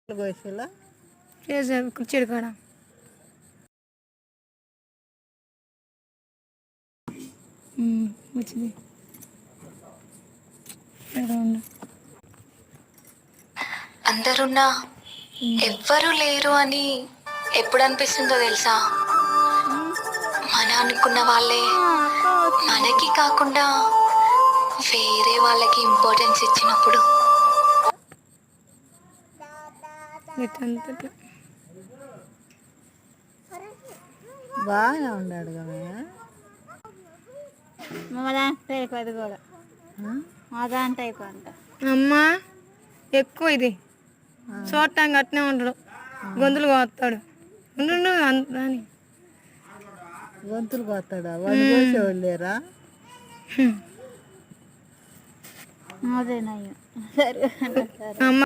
కోసిలా చేసారు కుర్చీడు కాడ వచ్చింది. అందరున్నా ఎవ్వరూ లేరు అని ఎప్పుడు అనిపిస్తుందో తెలుసా? మన అనుకున్న వాళ్ళే మనకి కాకుండా వేరే వాళ్ళకి ఇంపార్టెన్స్ ఇచ్చినప్పుడు. బాగానే ఉన్నాడు కదా. మా దాంట్లో అయిపోయింది కూడా, మా దాంట్లో అయిపోయింది. అమ్మా ఎక్కువ ఇది చూడటానికి అట్నే ఉంటాడు, గొంతులు కోస్తాడు. ఉండు అని గొంతులు కోస్తాడా? వాళ్ళు కోసేవాళ్ళు లేరా? అదేనయ్యా సరే అమ్మ